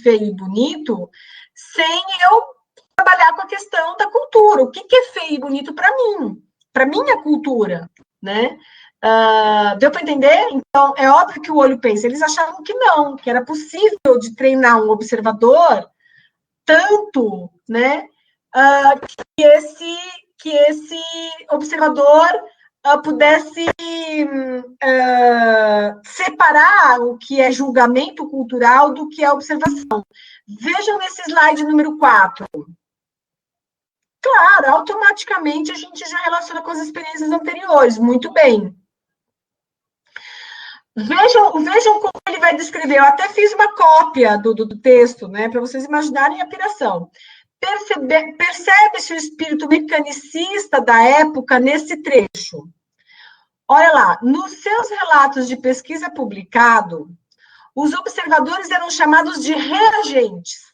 feio e bonito sem eu trabalhar com a questão da cultura. O que é feio e bonito para minha cultura, né? Deu para entender? Então, é óbvio que o olho pensa. Eles achavam que não, que era possível de treinar um observador tanto, né, que esse observador pudesse separar o que é julgamento cultural do que é observação. Vejam nesse slide número 4. Claro, automaticamente a gente já relaciona com as experiências anteriores, muito bem. Vejam como ele vai descrever. Eu até fiz uma cópia do texto, né, para vocês imaginarem a piração. Percebe-se o espírito mecanicista da época nesse trecho. Olha lá, nos seus relatos de pesquisa publicado, os observadores eram chamados de reagentes.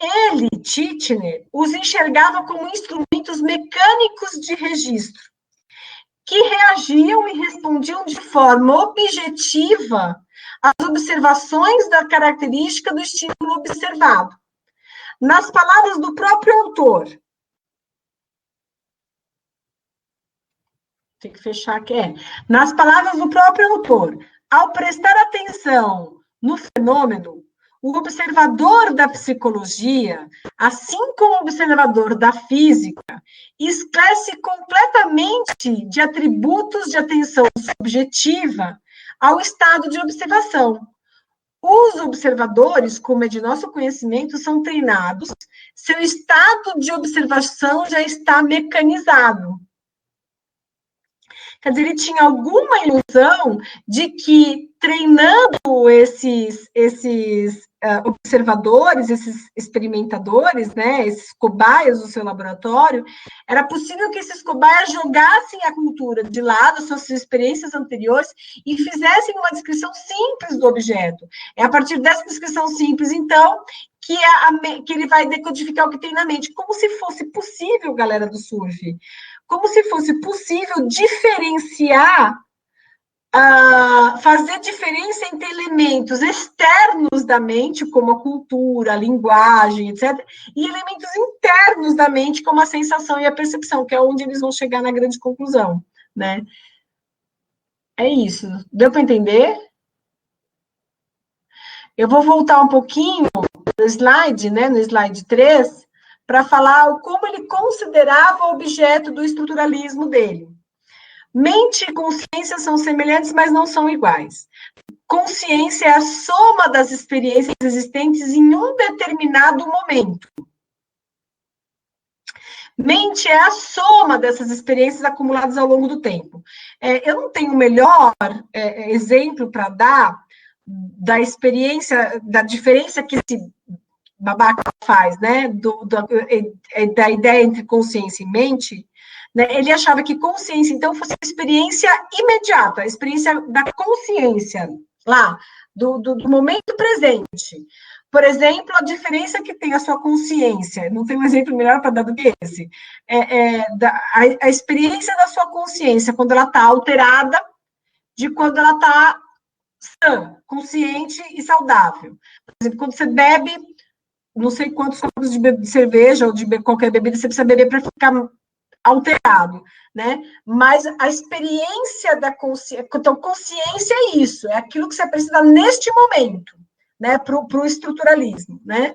Ele, Titchener, os enxergava como instrumentos mecânicos de registro, que reagiam e respondiam de forma objetiva às observações da característica do estímulo observado. Nas palavras do próprio autor, tem que fechar aqui, nas palavras do próprio autor, ao prestar atenção no fenômeno, o observador da psicologia, assim como o observador da física, esclarece completamente de atributos de atenção subjetiva ao estado de observação. Os observadores, como é de nosso conhecimento, são treinados, seu estado de observação já está mecanizado. Quer dizer, ele tinha alguma ilusão de que treinando esses observadores, esses experimentadores, né, esses cobaias do seu laboratório, era possível que esses cobaias jogassem a cultura de lado, suas experiências anteriores, e fizessem uma descrição simples do objeto. É a partir dessa descrição simples, então, que ele vai decodificar o que tem na mente, como se fosse possível, galera do surf, como se fosse possível diferenciar, fazer diferença entre elementos externos da mente, como a cultura, a linguagem, etc., e elementos internos da mente, como a sensação e a percepção, que é onde eles vão chegar na grande conclusão, né? É isso. Deu para entender? Eu vou voltar um pouquinho no slide, né, no slide 3, para falar como ele considerava o objeto do estruturalismo dele. Mente e consciência são semelhantes, mas não são iguais. Consciência é a soma das experiências existentes em um determinado momento. Mente é a soma dessas experiências acumuladas ao longo do tempo. Eu não tenho o melhor exemplo para dar da experiência, da diferença que esse babaca faz, né, da ideia entre consciência e mente, né? Ele achava que consciência, então, fosse a experiência imediata, a experiência da consciência, lá, do momento presente. Por exemplo, a diferença que tem a sua consciência, não tem um exemplo melhor para dar do que esse, a experiência da sua consciência, quando ela está alterada, de quando ela está sã, consciente e saudável. Por exemplo, quando você bebe, não sei quantos copos de cerveja ou de qualquer bebida você precisa beber para ficar alterado, né? Mas a experiência da consciência, então, consciência é isso, é aquilo que você precisa neste momento, né? Para o estruturalismo, né?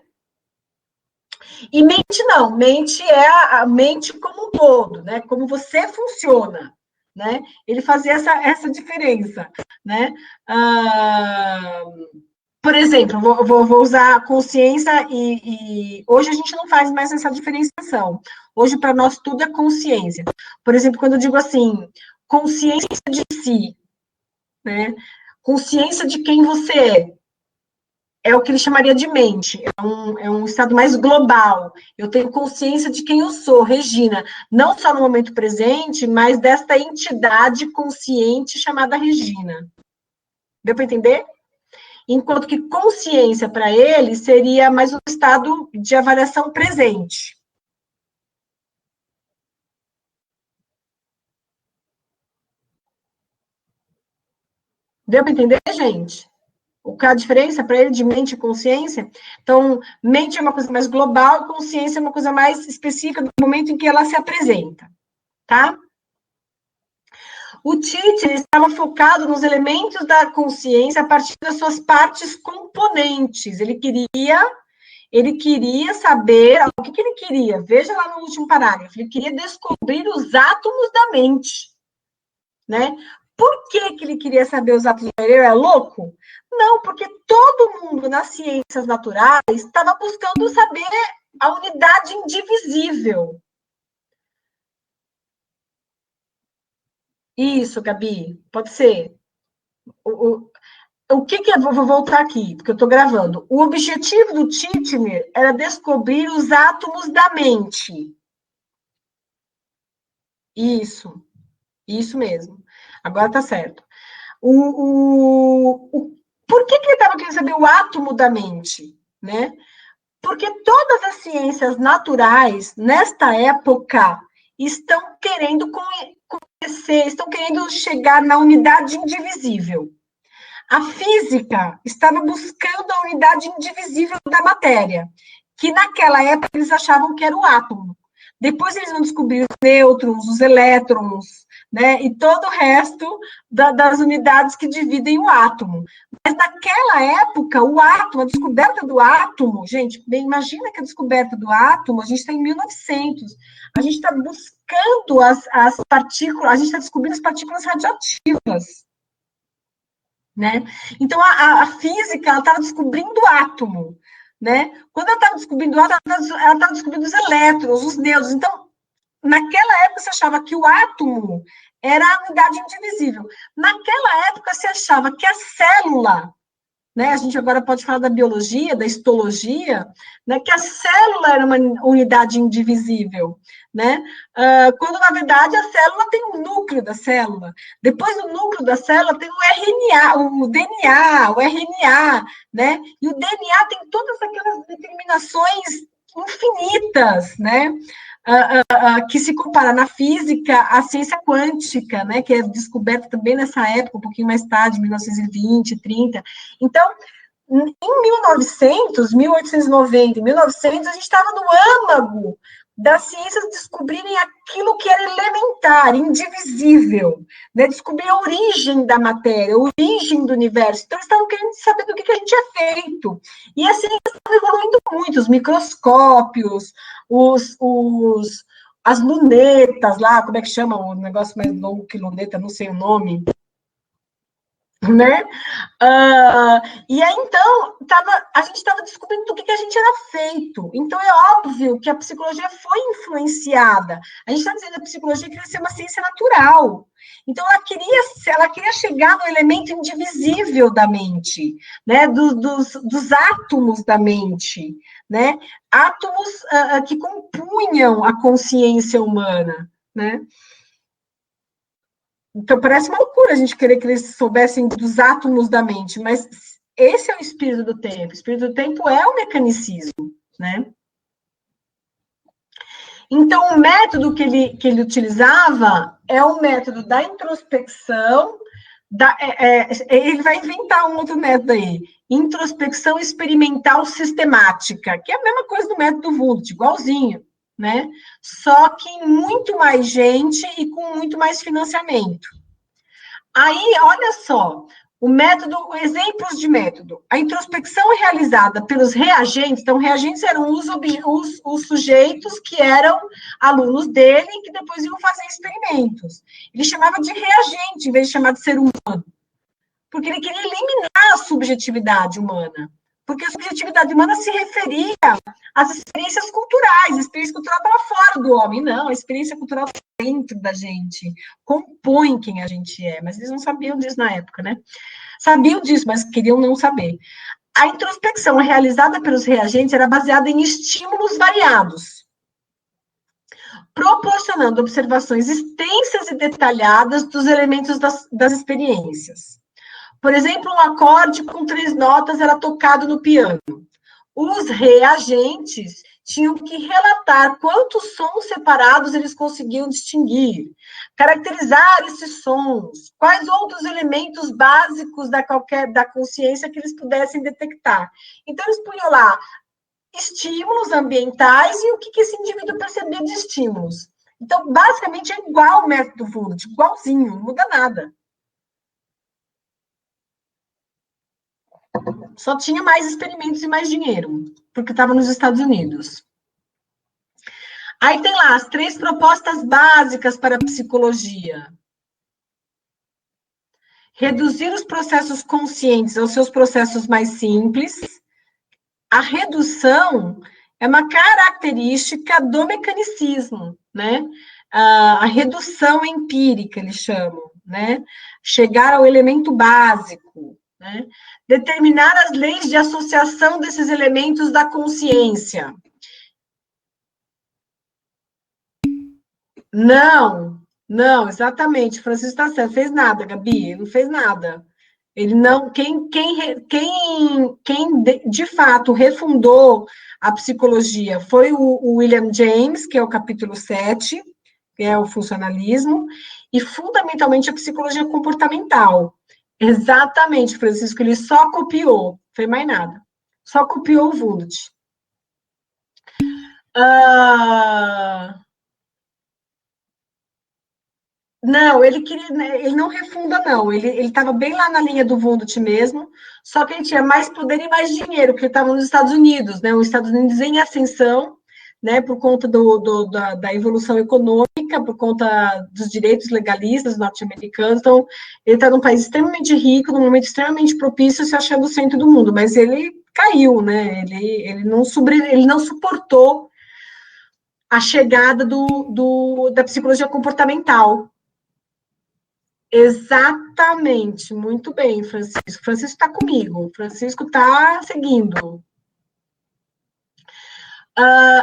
E mente não, mente é a mente como um todo, né? Como você funciona, né? Ele fazia essa diferença, né? Por exemplo, vou usar consciência e hoje a gente não faz mais essa diferenciação. Hoje, para nós, tudo é consciência. Por exemplo, quando eu digo assim, consciência de si, né? Consciência de quem você é o que ele chamaria de mente. É um estado mais global. Eu tenho consciência de quem eu sou, Regina. Não só no momento presente, mas desta entidade consciente chamada Regina. Deu para entender? Enquanto que consciência, para ele, seria mais um estado de avaliação presente. Deu para entender, gente? O que é a diferença para ele de mente e consciência? Então, mente é uma coisa mais global, consciência é uma coisa mais específica do momento em que ela se apresenta, tá? O Tite estava focado nos elementos da consciência a partir das suas partes componentes. Ele queria saber o que ele queria. Veja lá no último parágrafo. Ele queria descobrir os átomos da mente, né? Por que ele queria saber os átomos da mente? Ele é louco? Não, porque todo mundo nas ciências naturais estava buscando saber a unidade indivisível. Isso, Gabi, pode ser. O que é, vou voltar aqui, porque eu estou gravando. O objetivo do Titchener era descobrir os átomos da mente. Isso mesmo. Agora tá certo. Por que ele estava querendo saber o átomo da mente, né? Porque todas as ciências naturais, nesta época, estão querendo conhecer, estão querendo chegar na unidade indivisível. A física estava buscando a unidade indivisível da matéria, que naquela época eles achavam que era o átomo. Depois eles vão descobrir os nêutrons, os elétrons, né, e todo o resto das unidades que dividem o átomo. Mas naquela época, o átomo, a descoberta do átomo, gente, bem, imagina que a descoberta do átomo, a gente está em 1900, a gente está buscando as partículas, a gente está descobrindo as partículas radioativas. Né? Então, a física estava descobrindo o átomo, né? Quando ela estava descobrindo o átomo, ela estava descobrindo os elétrons, os nêutrons. Então, naquela época, se achava que o átomo era a unidade indivisível. Naquela época, se achava que a célula, né? A gente agora pode falar da biologia, da histologia, né? Que a célula era uma unidade indivisível, né? Quando, na verdade, a célula tem o núcleo da célula. Depois do núcleo da célula tem o RNA, o DNA, o RNA, né? E o DNA tem todas aquelas determinações infinitas, né? Que se compara na física à ciência quântica, né, que é descoberta também nessa época, um pouquinho mais tarde, 1920, 30. Então, em 1900, 1890, 1900, a gente estava no âmago das ciências descobrirem aquilo que era elementar, indivisível, né? Descobrir a origem da matéria, a origem do universo. Então, eles estavam querendo saber do que a gente é feito. E a ciência estava evoluindo muito, os microscópios, as lunetas lá, como é que chama o negócio mais longo que luneta, não sei o nome, né? E aí, então, a gente estava descobrindo do que a gente era feito. Então, é óbvio que a psicologia foi influenciada. A gente está dizendo que a psicologia queria ser uma ciência natural. Então, ela queria chegar no elemento indivisível da mente, né? Dos átomos da mente, né? Átomos que compunham a consciência humana, né? Então, parece uma loucura a gente querer que eles soubessem dos átomos da mente, mas esse é o espírito do tempo. O espírito do tempo é o mecanicismo, né? Então, o método que ele utilizava é o método da introspecção, ele vai inventar um outro método aí, introspecção experimental sistemática, que é a mesma coisa do método Wundt, igualzinho, né? Só que muito mais gente e com muito mais financiamento. Aí, olha só, exemplos de método. A introspecção é realizada pelos reagentes, então, reagentes eram os sujeitos que eram alunos dele e que depois iam fazer experimentos. Ele chamava de reagente, em vez de chamar de ser humano, porque ele queria eliminar a subjetividade humana. Porque a subjetividade humana se referia às experiências culturais. A experiência cultural estava fora do homem. Não, a experiência cultural está dentro da gente. Compõe quem a gente é. Mas eles não sabiam disso na época, né? Sabiam disso, mas queriam não saber. A introspecção realizada pelos reagentes era baseada em estímulos variados, proporcionando observações extensas e detalhadas dos elementos das experiências. Por exemplo, um acorde com 3 notas era tocado no piano. Os reagentes tinham que relatar quantos sons separados eles conseguiam distinguir, caracterizar esses sons, quais outros elementos básicos da consciência que eles pudessem detectar. Então, eles punham lá estímulos ambientais e o que esse indivíduo percebia de estímulos. Então, basicamente, é igual o método Wundt, igualzinho, não muda nada. Só tinha mais experimentos e mais dinheiro, porque estava nos Estados Unidos. Aí tem lá as 3 propostas básicas para a psicologia. Reduzir os processos conscientes aos seus processos mais simples. A redução é uma característica do mecanicismo, né? A redução empírica, eles chamam, né? Chegar ao elemento básico, né? Determinar as leis de associação desses elementos da consciência. Não, exatamente. Francisco está certo. Fez nada, Gabi, ele não fez nada. Ele não. Quem de fato refundou a psicologia foi o William James, que é o capítulo 7, que é o funcionalismo, e fundamentalmente a psicologia comportamental. Exatamente, Francisco, ele só copiou, não fez mais nada. Só copiou o Wundt. Não, ele não refunda, não. Ele estava bem lá na linha do Wundt mesmo, só que ele tinha mais poder e mais dinheiro, porque ele estava nos Estados Unidos, né? Os Estados Unidos em ascensão, né? Por conta da evolução econômica, por conta dos direitos legalistas norte-americanos. Então, ele está num país extremamente rico, num momento extremamente propício, se achando o centro do mundo, mas ele caiu, né? Ele não suportou a chegada da psicologia comportamental. Exatamente, muito bem, Francisco. Francisco está comigo, Francisco está seguindo.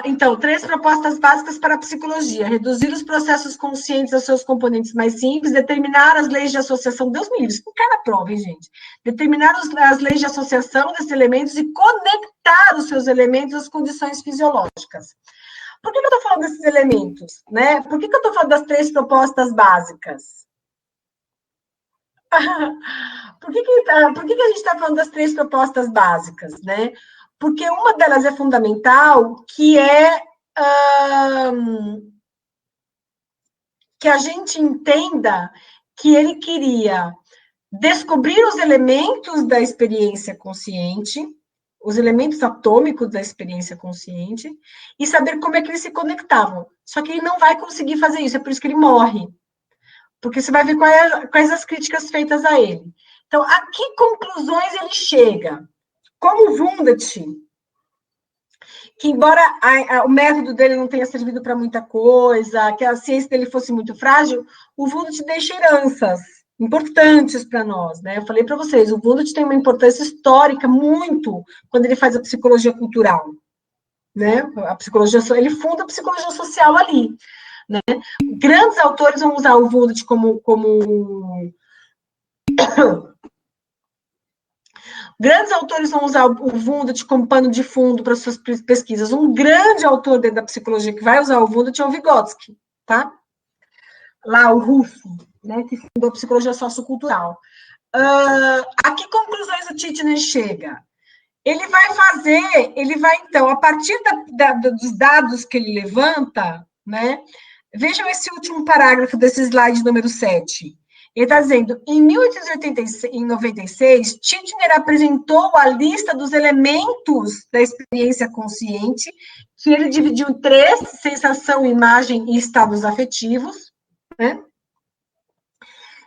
Então, 3 propostas básicas para a psicologia: reduzir os processos conscientes aos seus componentes mais simples, determinar as leis de associação, Deus me livre, isso não cai na prova, hein, gente? Determinar as leis de associação desses elementos e conectar os seus elementos às condições fisiológicas. Por que eu estou falando desses elementos, né? Por que eu estou falando das 3 propostas básicas? Por que a gente está falando das 3 propostas básicas, né? Porque uma delas é fundamental, que é que a gente entenda que ele queria descobrir os elementos da experiência consciente, os elementos atômicos da experiência consciente, e saber como é que eles se conectavam. Só que ele não vai conseguir fazer isso, é por isso que ele morre. Porque você vai ver quais as críticas feitas a ele. Então, a que conclusões ele chega? Como Wundt, que embora o método dele não tenha servido para muita coisa, que a ciência dele fosse muito frágil, o Wundt deixa heranças importantes para nós, né? Eu falei para vocês, o Wundt tem uma importância histórica muito quando ele faz a psicologia cultural, né? Ele funda a psicologia social ali, né? Grandes autores vão usar o Wundt como Grandes autores vão usar o Wundt como pano de fundo para suas pesquisas. Um grande autor dentro da psicologia que vai usar o Wundt é o Vygotsky, tá? Lá, o russo, né, que fundou a psicologia sociocultural. A que conclusões o Titchener chega? Ele vai, então, a partir dos dados que ele levanta, né, vejam esse último parágrafo desse slide número 7. Ele está dizendo, em 1896, Titchener apresentou a lista dos elementos da experiência consciente, que ele dividiu em 3, sensação, imagem e estados afetivos, né?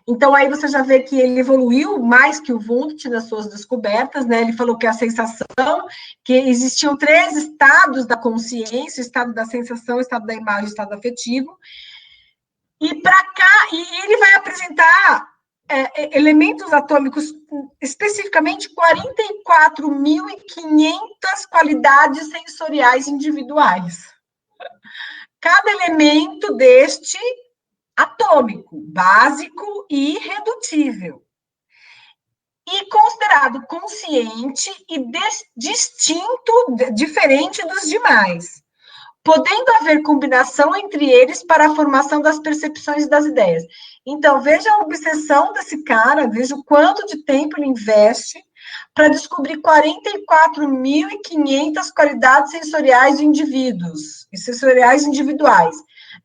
Então, aí você já vê que ele evoluiu mais que o Wundt nas suas descobertas, né? Ele falou que a sensação, que existiam 3 estados da consciência, o estado da sensação, o estado da imagem, o estado afetivo. E para cá, e ele vai apresentar elementos atômicos, especificamente 44.500 qualidades sensoriais individuais. Cada elemento deste atômico, básico e irredutível. E considerado consciente e distinto, diferente dos demais. podendo haver combinação entre eles para a formação das percepções e das ideias. Então, veja a obsessão desse cara, veja o quanto de tempo ele investe para descobrir 44.500 qualidades sensoriais de indivíduos, e sensoriais individuais,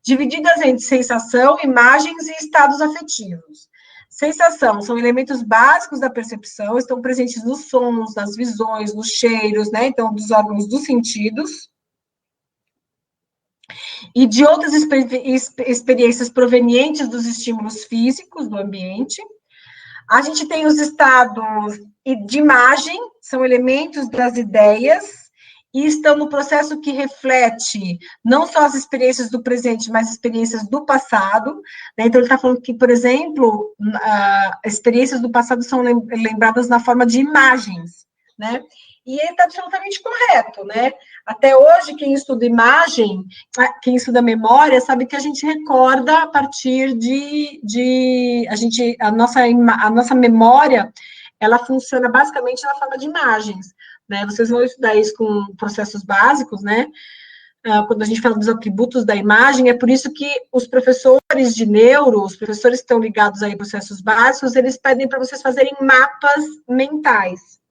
divididas entre sensação, imagens e estados afetivos. Sensação são elementos básicos da percepção, estão presentes nos sons, nas visões, nos cheiros, né? Então, dos órgãos dos sentidos. E de outras experiências provenientes dos estímulos físicos do ambiente. A gente tem os estados de imagem, são elementos das ideias, e estão no processo que reflete não só as experiências do presente, mas experiências do passado, né? Então, ele está falando que, por exemplo, experiências do passado são lembradas na forma de imagens, né? E ele está absolutamente correto, né? Até hoje, quem estuda imagem, quem estuda memória, sabe que a gente recorda a partir a nossa memória, ela funciona basicamente na forma de imagens, né? Vocês vão estudar isso com processos básicos, né? Quando a gente fala dos atributos da imagem, é por isso que os professores de neuro, os professores que estão ligados aí a processos básicos, eles pedem para vocês fazerem mapas mentais,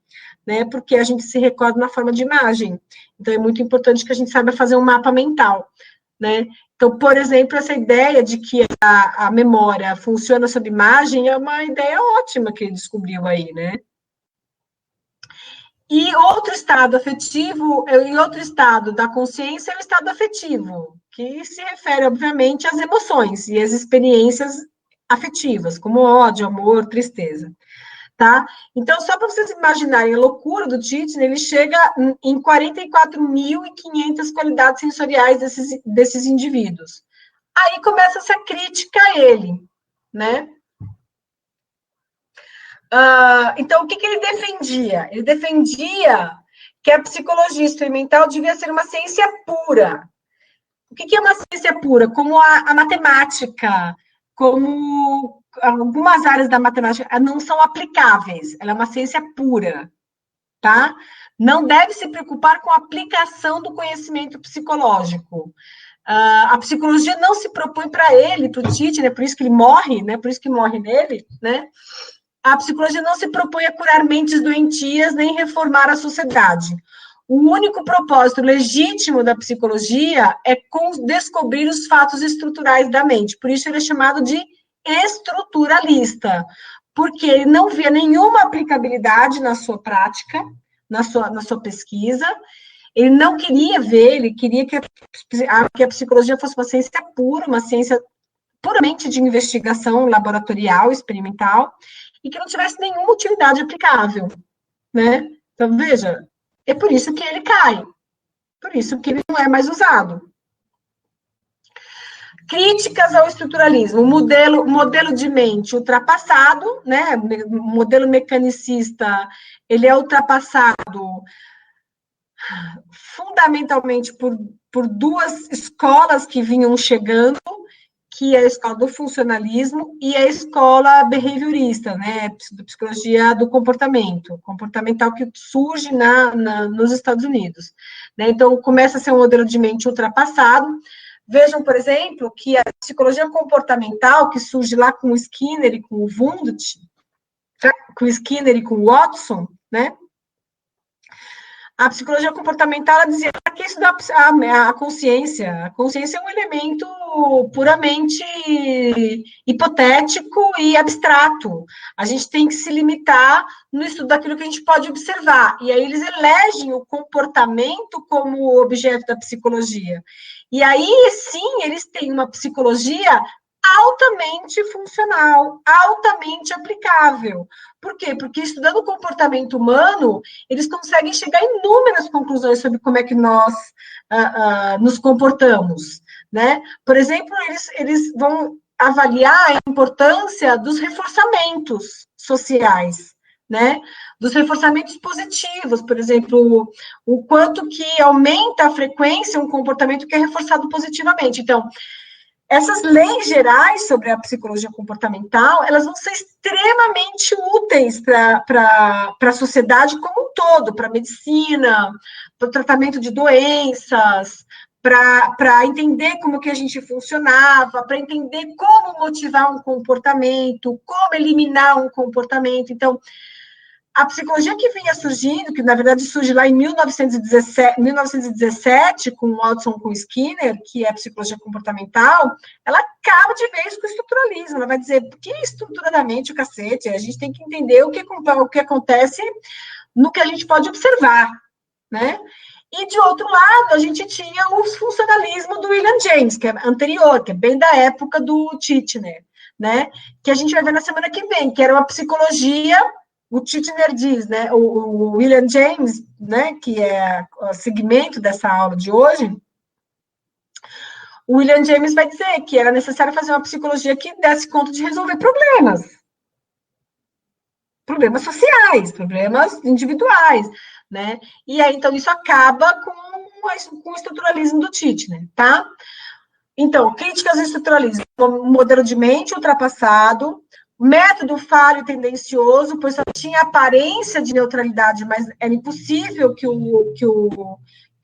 né? Porque a gente se recorda na forma de imagem. Então, é muito importante que a gente saiba fazer um mapa mental, né? Então, por exemplo, essa ideia de que a memória funciona sob imagem é uma ideia ótima que ele descobriu aí, né? E outro estado afetivo, e outro estado da consciência é o estado afetivo, que se refere, obviamente, às emoções e às experiências afetivas, como ódio, amor, tristeza. Tá? Então, só para vocês imaginarem a loucura do Titchener, ele chega em 44.500 qualidades sensoriais desses indivíduos. Aí começa essa crítica a ele, né? Então, o que ele defendia? Ele defendia que a psicologia experimental devia ser uma ciência pura. O que é uma ciência pura? Como a matemática, como algumas áreas da matemática não são aplicáveis, ela é uma ciência pura, tá? Não deve se preocupar com a aplicação do conhecimento psicológico. A psicologia não se propõe para ele, para o Titchener, por isso que ele morre, né? Por isso que morre nele, né? A psicologia não se propõe a curar mentes doentias nem reformar a sociedade. O único propósito legítimo da psicologia é descobrir os fatos estruturais da mente. Por isso ele é chamado de estruturalista, porque ele não via nenhuma aplicabilidade na sua prática, na sua pesquisa. Ele não queria ver, ele queria que a psicologia fosse uma ciência pura, uma ciência puramente de investigação laboratorial, experimental, e que não tivesse nenhuma utilidade aplicável, né? Então, veja, é por isso que ele cai, por isso que ele não é mais usado. Críticas ao estruturalismo, modelo de mente ultrapassado, né? O modelo mecanicista, ele é ultrapassado fundamentalmente por duas escolas que vinham chegando, que é a escola do funcionalismo e a escola behaviorista, né, da psicologia do comportamental que surge nos Estados Unidos. Né? Então, começa a ser um modelo de mente ultrapassado. Vejam, por exemplo, que a psicologia comportamental, que surge lá com o Skinner e com o Wundt, com o Skinner e com o Watson, né? A psicologia comportamental, ela dizia que isso dá a consciência. A consciência é um elemento puramente hipotético e abstrato. A gente tem que se limitar no estudo daquilo que a gente pode observar. E aí eles elegem o comportamento como objeto da psicologia. E aí, sim, eles têm uma psicologia altamente funcional, altamente aplicável. Por quê? Porque estudando o comportamento humano, eles conseguem chegar a inúmeras conclusões sobre como é que nós nos comportamos, né? Por exemplo, eles vão avaliar a importância dos reforçamentos sociais, né? Dos reforçamentos positivos, por exemplo, o quanto que aumenta a frequência um comportamento que é reforçado positivamente. Então, essas leis gerais sobre a psicologia comportamental, elas vão ser extremamente úteis para a sociedade como um todo, para a medicina, para o tratamento de doenças, para entender como que a gente funcionava, para entender como motivar um comportamento, como eliminar um comportamento. Então, a psicologia que vinha surgindo, que na verdade surge lá em 1917 com o Watson com Skinner, que é a psicologia comportamental, ela acaba de vez com o estruturalismo. Ela vai dizer, que estruturadamente o cacete? A gente tem que entender o que acontece no que a gente pode observar, né? E, de outro lado, a gente tinha o funcionalismo do William James, que é anterior, que é bem da época do Titchener, né? Que a gente vai ver na semana que vem, que era uma psicologia, o Titchener diz, né? O William James, né? Que é o segmento dessa aula de hoje, o William James vai dizer que era necessário fazer uma psicologia que desse conta de resolver problemas sociais, problemas individuais, né? E aí, então, isso acaba com o estruturalismo do Titchener, tá? Então, críticas ao estruturalismo, modelo de mente ultrapassado, método falho e tendencioso, pois só tinha aparência de neutralidade, mas era impossível que o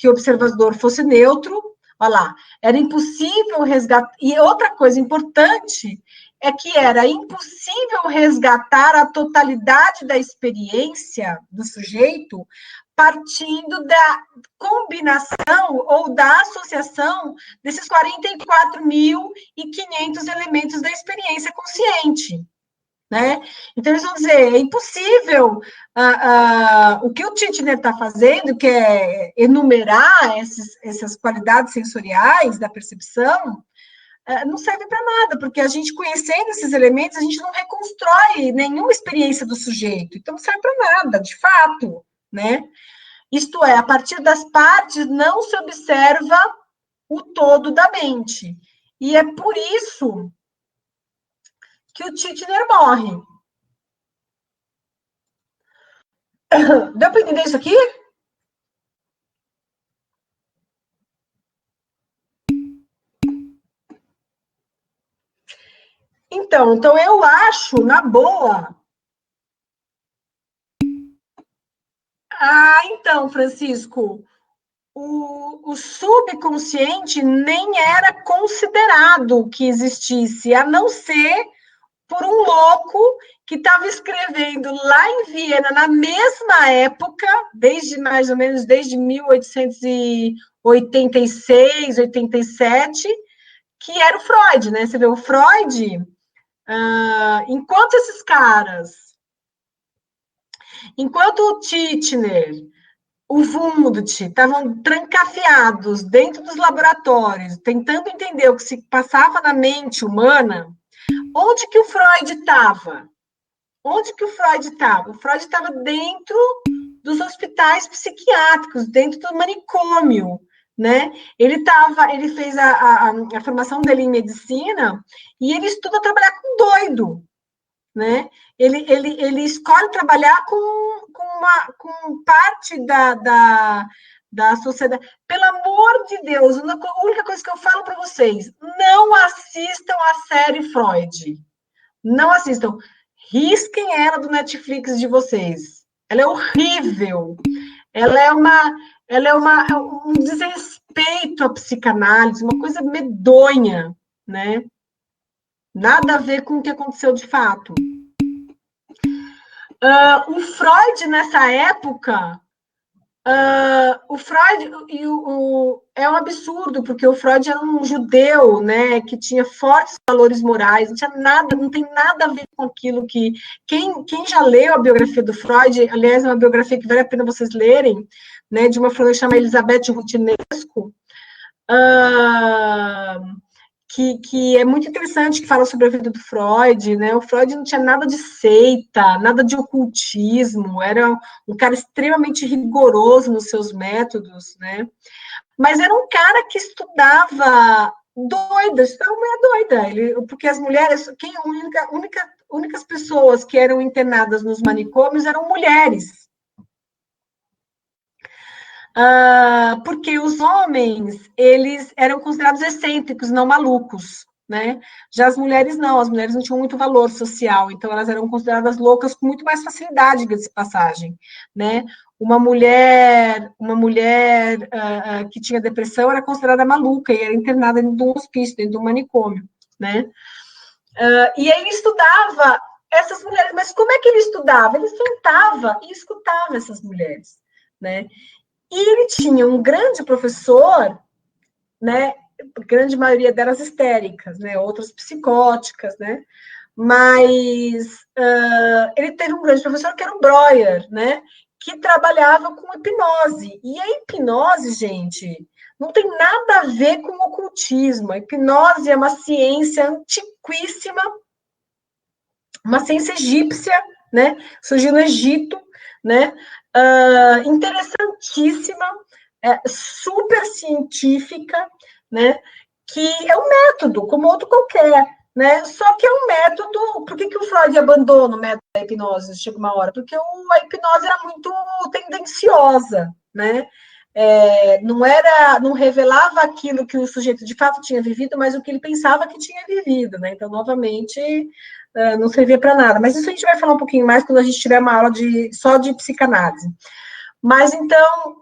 observador fosse neutro. Olha lá, era impossível resgatar. E outra coisa importante é que era impossível resgatar a totalidade da experiência do sujeito partindo da combinação ou da associação desses 44.500 elementos da experiência consciente, né? Então, eles vão dizer, é impossível, o que o Titchener está fazendo, que é enumerar essas qualidades sensoriais da percepção, não serve para nada, porque a gente conhecendo esses elementos, a gente não reconstrói nenhuma experiência do sujeito, então não serve para nada, de fato, né? Isto é, a partir das partes não se observa o todo da mente. E é por isso que o Titchener morre. Deu para entender isso aqui? Então eu acho, na boa. Então, Francisco, o subconsciente nem era considerado que existisse, a não ser por um louco que estava escrevendo lá em Viena, na mesma época, mais ou menos desde 1886, 87, que era o Freud, né? Você vê, o Freud, enquanto o Titchener, o Wundt estavam trancafiados dentro dos laboratórios, tentando entender o que se passava na mente humana, onde que o Freud estava? Onde que o Freud estava? O Freud estava dentro dos hospitais psiquiátricos, dentro do manicômio, né? Ele fez a formação dele em medicina e ele estuda trabalhar com doido, né? Ele escolhe trabalhar com parte da sociedade. Pelo amor de Deus, a única coisa que eu falo para vocês, não assistam a série Freud. Não assistam. Risquem ela do Netflix de vocês. Ela é horrível. Ela é um desrespeito à psicanálise, uma coisa medonha, né? Nada a ver com o que aconteceu de fato. O Freud, nessa época, o Freud é um absurdo, porque o Freud era um judeu, né, que tinha fortes valores morais, não tem nada a ver com aquilo que... Quem já leu a biografia do Freud, aliás, é uma biografia que vale a pena vocês lerem, né, de uma freudóloga chamada Elizabeth Rutinesco, que é muito interessante, que fala sobre a vida do Freud, né? O Freud não tinha nada de seita, nada de ocultismo, era um cara extremamente rigoroso nos seus métodos, né? Mas era um cara que estudava doida, estudava mulher doida, porque as mulheres, únicas pessoas que eram internadas nos manicômios eram mulheres. Porque os homens, eles eram considerados excêntricos, não malucos, né? Já as mulheres não tinham muito valor social, então elas eram consideradas loucas com muito mais facilidade, de passagem, né? Uma mulher que tinha depressão era considerada maluca e era internada dentro de um hospício, dentro de um manicômio, né? E ele estudava essas mulheres, mas como é que ele estudava? Ele sentava e escutava essas mulheres, né? E ele tinha um grande professor, né? A grande maioria delas histéricas, né? Outras psicóticas, né? Mas ele teve um grande professor que era o Breuer, né? Que trabalhava com hipnose. E a hipnose, gente, não tem nada a ver com o ocultismo. A hipnose é uma ciência antiquíssima, uma ciência egípcia, né? Surgiu no Egito, né? Interessantíssima, super científica, né? Que é um método, como outro qualquer, né? Só que é um método. Por que o Freud abandona o método da hipnose? Chega uma hora, porque a hipnose era muito tendenciosa, né? Não revelava aquilo que o sujeito de fato tinha vivido, mas o que ele pensava que tinha vivido, né? Então, novamente, não servia para nada. Mas isso a gente vai falar um pouquinho mais quando a gente tiver uma aula só de psicanálise. Mas, então,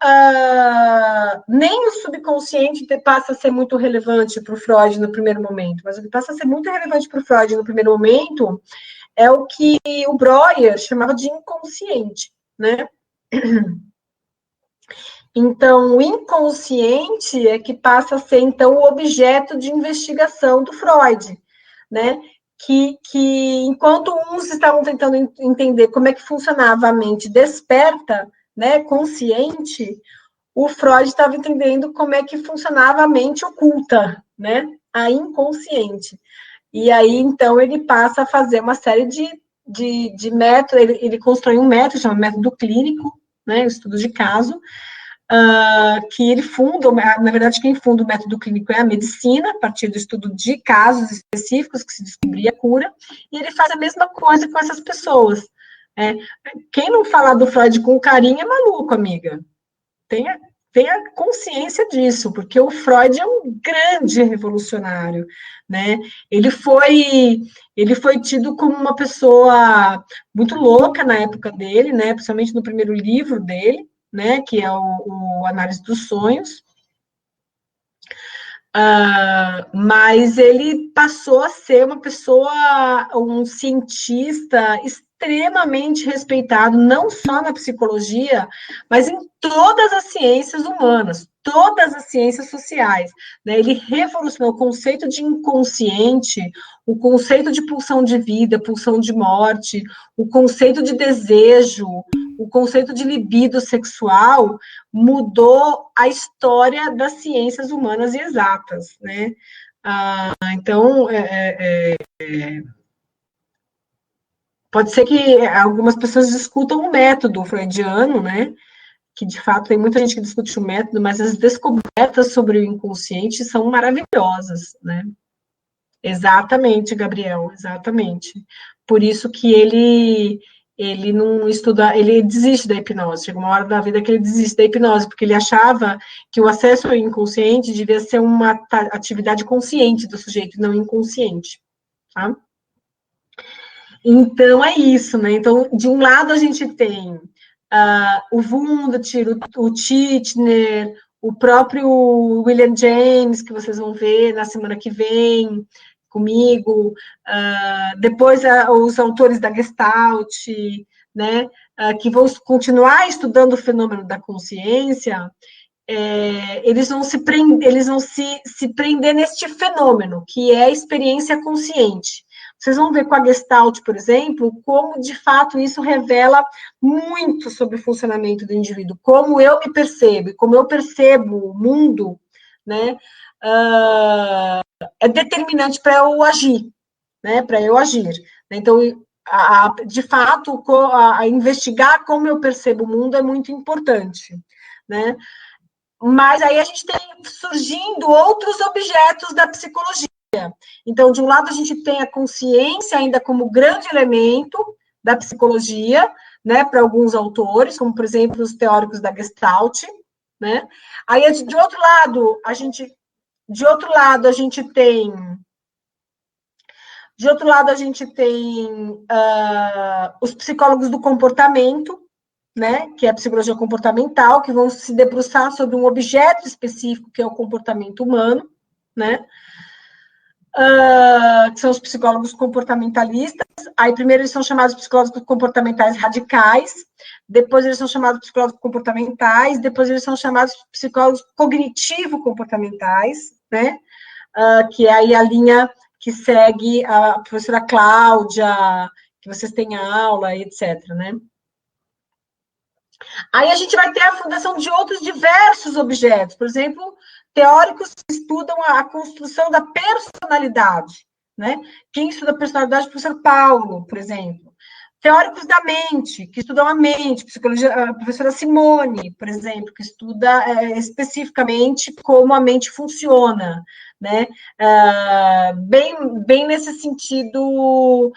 nem o subconsciente passa a ser muito relevante para o Freud no primeiro momento, mas o que passa a ser muito relevante para o Freud no primeiro momento é o que o Breuer chamava de inconsciente, né? Então, o inconsciente é que passa a ser, então, o objeto de investigação do Freud, né? Que enquanto uns estavam tentando entender como é que funcionava a mente desperta, né, consciente, o Freud estava entendendo como é que funcionava a mente oculta, né, a inconsciente. E aí, então, ele passa a fazer uma série de métodos, ele constrói um método, chama método clínico, né, estudo de caso, que ele funda, na verdade, quem funda o método clínico é a medicina, a partir do estudo de casos específicos que se descobria a cura, e ele faz a mesma coisa com essas pessoas. Quem não falar do Freud com carinho é maluco, amiga. Tenha consciência disso, porque o Freud é um grande revolucionário, né? Ele foi tido como uma pessoa muito louca na época dele, né? Principalmente no primeiro livro dele, né? Que é o Análise dos Sonhos. Mas ele passou a ser uma pessoa, um cientista extremamente respeitado, não só na psicologia, mas em todas as ciências humanas, todas as ciências sociais, né? Ele revolucionou o conceito de inconsciente, o conceito de pulsão de vida, pulsão de morte, o conceito de desejo, o conceito de libido sexual, mudou a história das ciências humanas e exatas, né? Então, pode ser que algumas pessoas discutam o método freudiano, né? Que, de fato, tem muita gente que discute o método, mas as descobertas sobre o inconsciente são maravilhosas, né? Exatamente, Gabriel, exatamente. Por isso que ele não estuda, ele desiste da hipnose. Chega uma hora da vida que ele desiste da hipnose, porque ele achava que o acesso ao inconsciente devia ser uma atividade consciente do sujeito, não inconsciente, tá? Então, é isso, né? Então, de um lado, a gente tem o Wundt, o Titchener, o próprio William James, que vocês vão ver na semana que vem comigo, depois os autores da Gestalt, né, que vão continuar estudando o fenômeno da consciência, eles vão se prender neste fenômeno, que é a experiência consciente. Vocês vão ver com a Gestalt, por exemplo, como, de fato, isso revela muito sobre o funcionamento do indivíduo, como eu me percebo, como eu percebo o mundo, né, é determinante para eu agir, né, para eu agir. Então, de fato, investigar como eu percebo o mundo é muito importante, né. Mas aí a gente tem surgindo outros objetos da psicologia. Então, de um lado, a gente tem a consciência ainda como grande elemento da psicologia, né, para alguns autores, como, por exemplo, os teóricos da Gestalt, né? Aí, de outro lado, a gente tem De outro lado, a gente tem os psicólogos do comportamento, né, que é a psicologia comportamental, que vão se debruçar sobre um objeto específico, que é o comportamento humano, né, que são os psicólogos comportamentalistas. Aí, primeiro, eles são chamados psicólogos comportamentais radicais, depois eles são chamados psicólogos comportamentais, depois eles são chamados psicólogos cognitivo-comportamentais, né, que é aí a linha que segue a professora Cláudia, que vocês têm aula, etc., né. Aí a gente vai ter a fundação de outros diversos objetos, por exemplo, teóricos que estudam a construção da personalidade, né? Quem estuda a personalidade é o professor Paulo, por exemplo. Teóricos da mente, que estudam a mente, psicologia, a professora Simone, por exemplo, que estuda especificamente como a mente funciona, né? Bem nesse sentido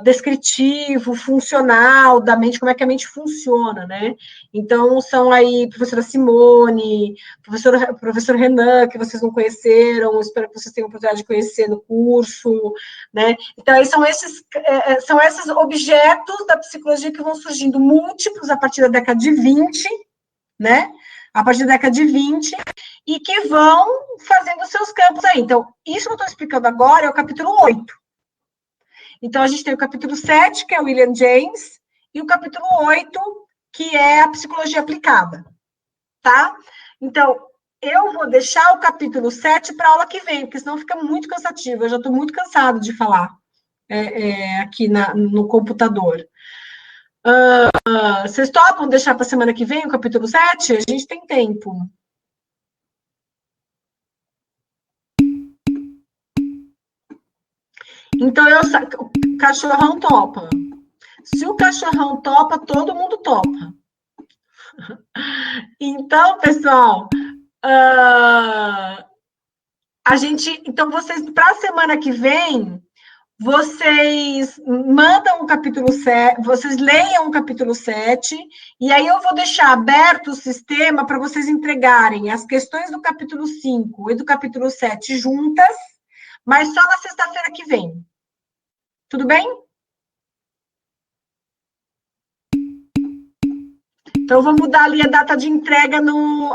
descritivo, funcional da mente, como é que a mente funciona, né? Então, são aí professora Simone, professor Renan, que vocês não conheceram, espero que vocês tenham a oportunidade de conhecer no curso, né? Então, aí são esses objetos da psicologia que vão surgindo múltiplos a partir da década de 20, né? A partir da década de 20, e que vão fazendo seus campos aí. Então, isso que eu estou explicando agora é o capítulo 8. Então, a gente tem o capítulo 7, que é o William James, e o capítulo 8, que é a psicologia aplicada, tá? Então, eu vou deixar o capítulo 7 para a aula que vem, porque senão fica muito cansativo. Eu já estou muito cansado de falar aqui no computador. Vocês topam deixar para a semana que vem o capítulo 7? A gente tem tempo. Então, o cachorrão topa. Se o cachorrão topa, todo mundo topa. Então, pessoal, então, vocês, para a semana que vem, vocês mandam o capítulo 7, vocês leiam o capítulo 7, e aí eu vou deixar aberto o sistema para vocês entregarem as questões do capítulo 5 e do capítulo 7 juntas, mas só na sexta-feira que vem. Tudo bem? Então, eu vou mudar ali a data de entrega no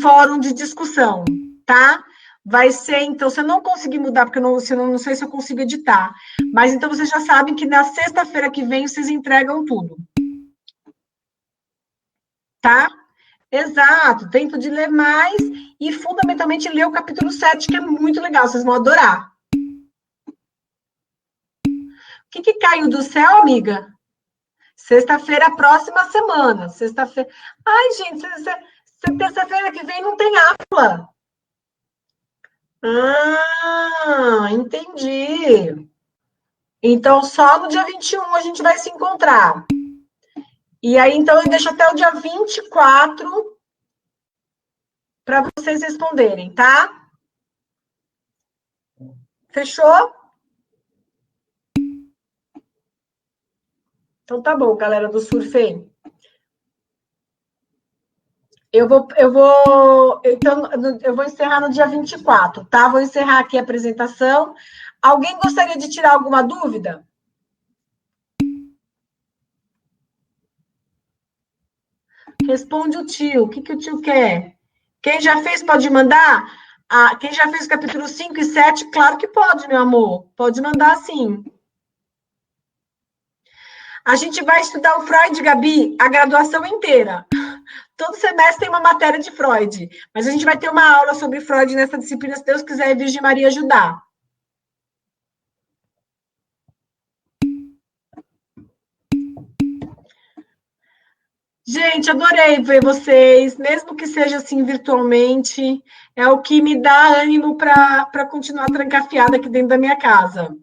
fórum de discussão, tá? Vai ser, então, se eu não conseguir mudar, porque eu não sei se eu consigo editar, mas então vocês já sabem que na sexta-feira que vem vocês entregam tudo. Tá? Exato, tempo de ler mais e, fundamentalmente, ler o capítulo 7, que é muito legal, vocês vão adorar. O que caiu do céu, amiga? Sexta-feira, próxima semana. Sexta-feira. Ai, gente, terça-feira que vem não tem aula. Entendi. Então, só no dia 21 a gente vai se encontrar. E aí, então, eu deixo até o dia 24 para vocês responderem, tá? Fechou? Então, tá bom, galera do Surfei. Então, eu vou encerrar no dia 24, tá? Vou encerrar aqui a apresentação. Alguém gostaria de tirar alguma dúvida? Responde o tio. O que o tio quer? Quem já fez pode mandar? Quem já fez o capítulo 5 e 7, claro que pode, meu amor. Pode mandar sim. A gente vai estudar o Freud, Gabi, a graduação inteira. Todo semestre tem uma matéria de Freud, mas a gente vai ter uma aula sobre Freud nessa disciplina, se Deus quiser, e Virgem Maria ajudar. Gente, adorei ver vocês, mesmo que seja assim virtualmente, é o que me dá ânimo para continuar trancafiada aqui dentro da minha casa.